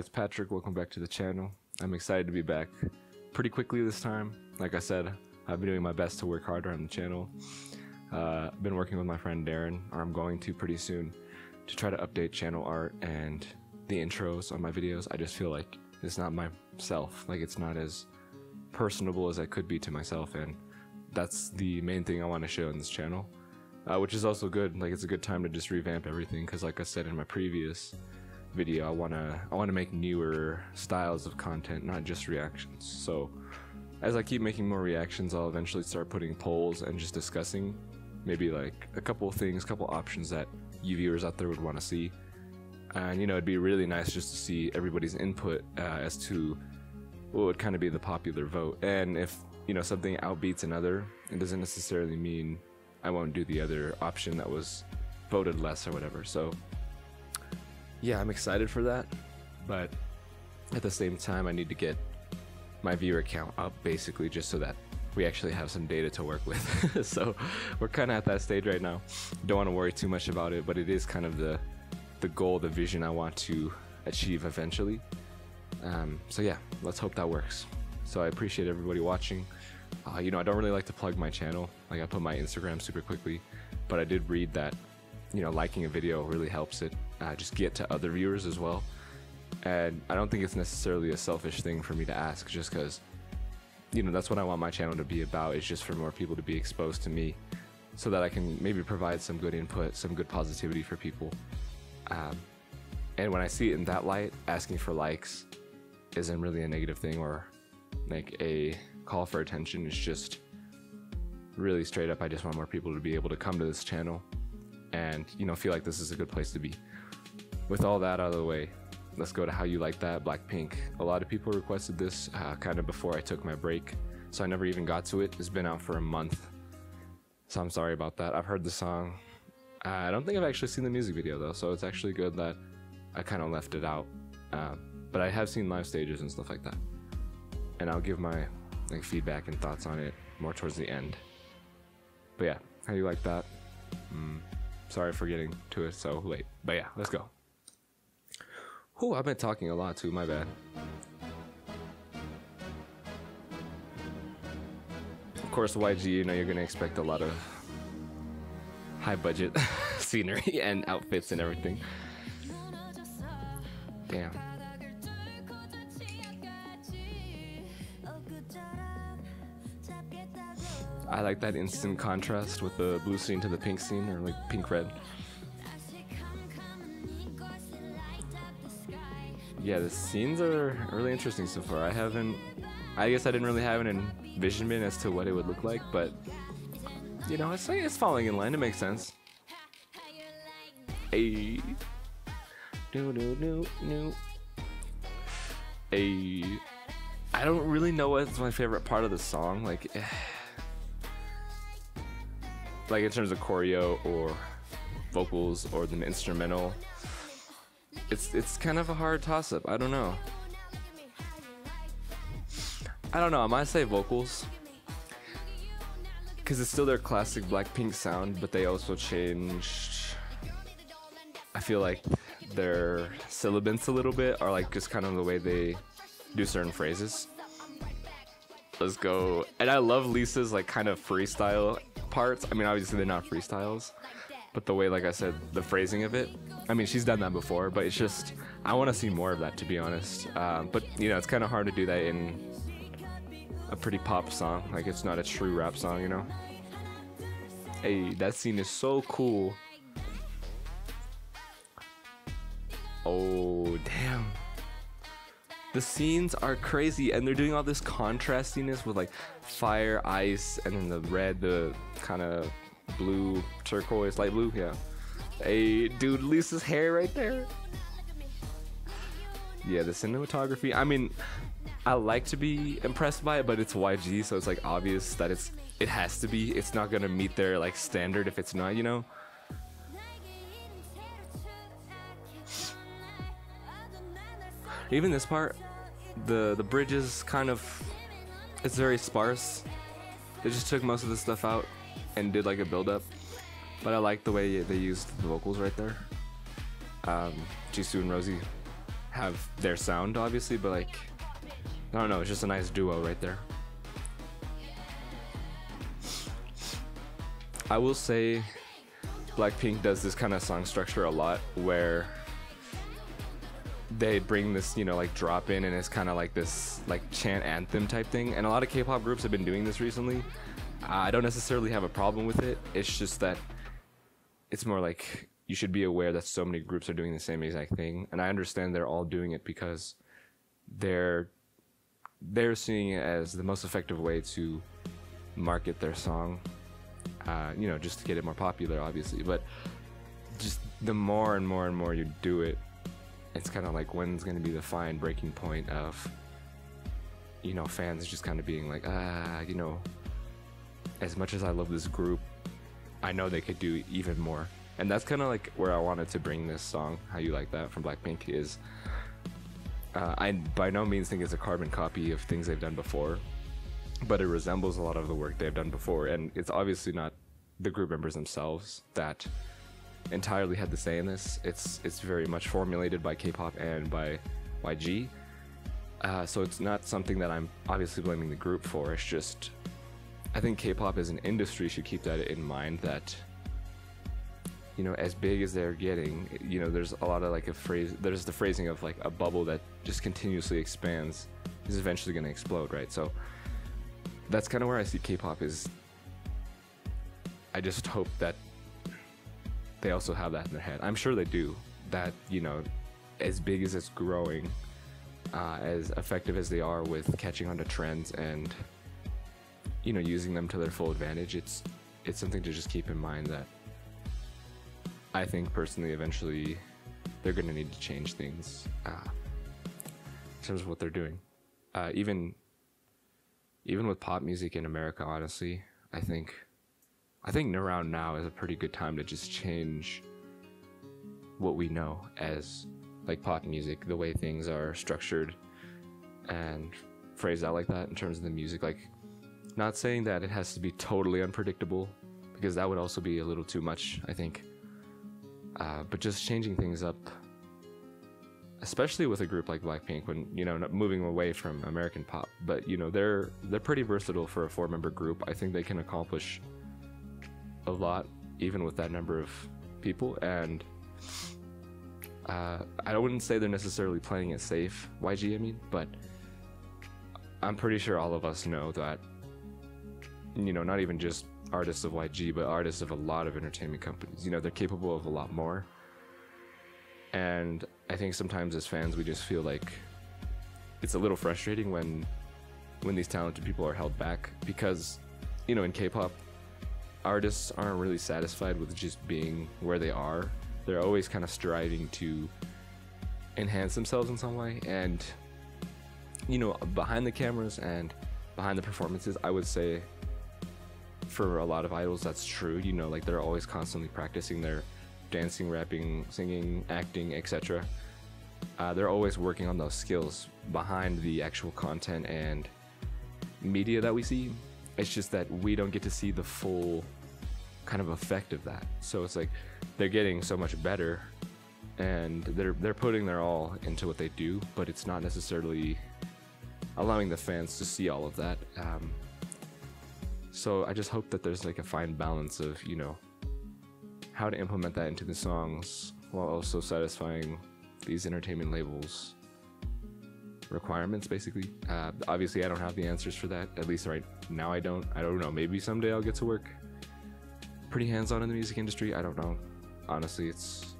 it's Patrick. Welcome back to the channel. I'm excited to be back pretty quickly this time. Like I said, I've been doing my best to work harder on the channel. I've been working with my friend Darren, or I'm going to pretty soon, to try to update channel art and the intros on my videos. I just feel like it's not myself. Like, it's not as personable as I could be to myself, and that's the main thing I want to show in this channel. Which is also good. Like, it's a good time to just revamp everything, because like I said in my previous video, I wanna make newer styles of content, not just reactions. So as I keep making more reactions, I'll eventually start putting polls and just discussing maybe like a couple of things, couple options that you viewers out there would want to see. And you know, it'd be really nice just to see everybody's input as to what would kind of be the popular vote. And if, you know, something outbeats another, it doesn't necessarily mean I won't do the other option that was voted less or whatever. So yeah, I'm excited for that, but at the same time, I need to get my viewer count up, basically, just so that we actually have some data to work with. So we're kind of at that stage right now. Don't want to worry too much about it, but it is kind of the goal, the vision I want to achieve eventually. So yeah, let's hope that works. So I appreciate everybody watching. You know, I don't really like to plug my channel. Like, I put my Instagram super quickly, but I did read that, you know, liking a video really helps it just get to other viewers as well. And I don't think it's necessarily a selfish thing for me to ask, just because, you know, that's what I want my channel to be about, is just for more people to be exposed to me, so that I can maybe provide some good input, some good positivity for people. And when I see it in that light, asking for likes isn't really a negative thing or like a call for attention. It's just really straight up, I just want more people to be able to come to this channel and, you know, feel like this is a good place to be. With all that out of the way, let's go to How You Like That, BLACKPINK. A lot of people requested this kind of before I took my break, so I never even got to it. It's been out for a month, so I'm sorry about that. I've heard the song. I don't think I've actually seen the music video though, so it's actually good that I kind of left it out. But I have seen live stages and stuff like that, and I'll give my like feedback and thoughts on it more towards the end. But yeah, How You Like That. Sorry for getting to it so late, but yeah, let's go. Whew, I've been talking a lot too, my bad. Of course, YG, you know, you're gonna expect a lot of high budget scenery and outfits and everything. Damn. I like that instant contrast with the blue scene to the pink scene, or like pink red. Yeah, the scenes are really interesting so far. I guess I didn't really have an envisionment as to what it would look like, but you know, it's falling in line. It makes sense. Hey, no. Hey, I don't really know what's my favorite part of the song. Like in terms of choreo or vocals or the instrumental. It's kind of a hard toss-up. I don't know. I might say vocals, because it's still their classic BLACKPINK sound, but they also changed, I feel like, their syllabants a little bit, or like just kind of the way they do certain phrases. Let's go. And I love Lisa's like kind of freestyle parts. I mean, obviously they're not freestyles, but the way, like I said, the phrasing of it, I mean, she's done that before, but it's just, I want to see more of that, to be honest. But, you know, it's kind of hard to do that in a pretty pop song. Like, it's not a true rap song, you know? Hey, that scene is so cool. Oh, damn. The scenes are crazy, and they're doing all this contrastiness with, like, fire, ice, and then the red, the kind of blue, turquoise, light blue, yeah. Hey, dude, Lisa's hair right there. Yeah, the cinematography, I mean, I like to be impressed by it, but it's YG, so it's like obvious that it has to be. It's not gonna meet their like standard if it's not, you know? Even this part, the bridge is kind of, it's very sparse. They just took most of the stuff out and did like a build-up. But I like the way they used the vocals right there. Jisoo and Rosie have their sound, obviously, but like, I don't know, it's just a nice duo right there. I will say BLACKPINK does this kind of song structure a lot, where they bring this, you know, like drop in, and it's kind of like this like chant anthem type thing, and a lot of K-pop groups have been doing this recently. I don't necessarily have a problem with it. It's just that it's more like you should be aware that so many groups are doing the same exact thing, and I understand they're all doing it because they're seeing it as the most effective way to market their song, you know, just to get it more popular, obviously. But just the more and more and more you do it, it's kind of like, when's going to be the fine breaking point of, you know, fans just kind of being like, you know, as much as I love this group, I know they could do even more. And that's kind of like where I wanted to bring this song, How You Like That, from BLACKPINK, is I by no means think it's a carbon copy of things they've done before, but it resembles a lot of the work they've done before, and it's obviously not the group members themselves that entirely had the say in this. It's very much formulated by K-pop and by YG, so it's not something that I'm obviously blaming the group for. It's just, I think K-pop as an industry should keep that in mind, that, you know, as big as they're getting, you know, there's a lot of like there's the phrasing of like a bubble that just continuously expands is eventually going to explode, right? So that's kind of where I see K-pop is. I just hope that they also have that in their head. I'm sure they do, that, you know, as big as it's growing, as effective as they are with catching on to trends and, you know, using them to their full advantage, it's something to just keep in mind, that I think personally eventually they're going to need to change things in terms of what they're doing. Even with pop music in America, honestly, I think around now is a pretty good time to just change what we know as like pop music, the way things are structured and phrased out like that in terms of the music. Like, not saying that it has to be totally unpredictable, because that would also be a little too much, I think. But just changing things up, especially with a group like BLACKPINK, when, you know, moving away from American pop, but, you know, they're pretty versatile for a 4-member group. I think they can accomplish a lot even with that number of people, and I wouldn't say they're necessarily playing it safe, YG, I mean, but I'm pretty sure all of us know that, you know, not even just artists of YG, but artists of a lot of entertainment companies, you know, they're capable of a lot more. And I think sometimes as fans we just feel like it's a little frustrating when these talented people are held back, because, you know, in K-pop, artists aren't really satisfied with just being where they are. They're always kind of striving to enhance themselves in some way, and, you know, behind the cameras and behind the performances, I would say for a lot of idols that's true. You know, like, they're always constantly practicing their dancing, rapping, singing, acting, etc. They're always working on those skills behind the actual content and media that we see. It's just that we don't get to see the full kind of effect of that. So it's like they're getting so much better, and they're putting their all into what they do, but it's not necessarily allowing the fans to see all of that. So I just hope that there's like a fine balance of, you know, how to implement that into the songs while also satisfying these entertainment labels' requirements, basically. Obviously I don't have the answers for that, at least right now I don't know, maybe someday I'll get to work pretty hands-on in the music industry. I don't know, honestly. It's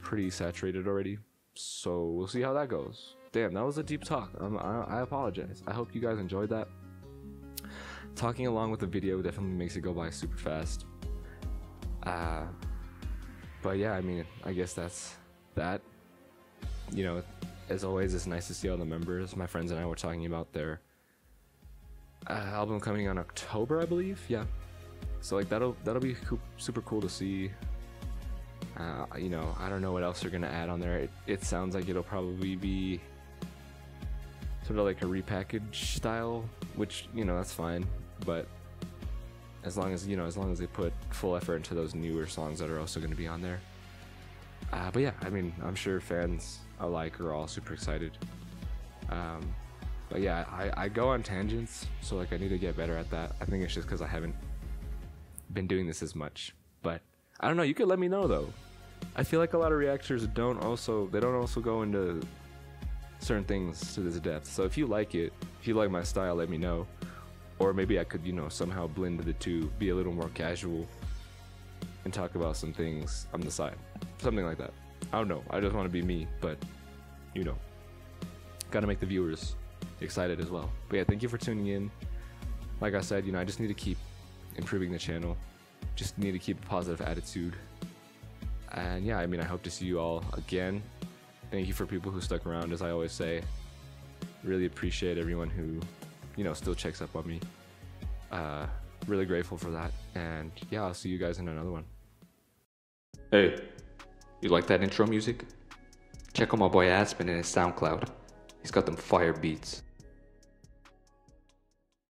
pretty saturated already, so we'll see how that goes. Damn, that was a deep talk. I apologize. I hope you guys enjoyed that. Talking along with the video definitely makes it go by super fast. But yeah, I mean, I guess that's that. You know, as always, it's nice to see all the members. My friends and I were talking about their album coming on October, I believe. Yeah, so like that'll be super cool to see. You know, I don't know what else they're gonna add on there. It sounds like it'll probably be sort of like a repackaged style, which, you know, that's fine. But as long as they put full effort into those newer songs that are also going to be on there, But yeah, I mean, I'm sure fans alike are all super excited. But yeah, I go on tangents, so like I need to get better at that. I think it's just because I haven't been doing this as much. But I don't know. You could let me know though. I feel like a lot of reactors don't also go into certain things to this depth. So if you like it, if you like my style, let me know. Or maybe I could, somehow blend the two, be a little more casual, and talk about some things on the side. Something like that. I don't know. I just want to be me, but, gotta make the viewers excited as well. But yeah, thank you for tuning in. Like I said, I just need to keep improving the channel. Just need to keep a positive attitude. And yeah, I mean, I hope to see you all again. Thank you for people who stuck around, as I always say. Really appreciate everyone who, still checks up on me. Really grateful for that. And yeah, I'll see you guys in another one. Hey, you like that intro music? Check out my boy Aspen in his SoundCloud. He's got them fire beats.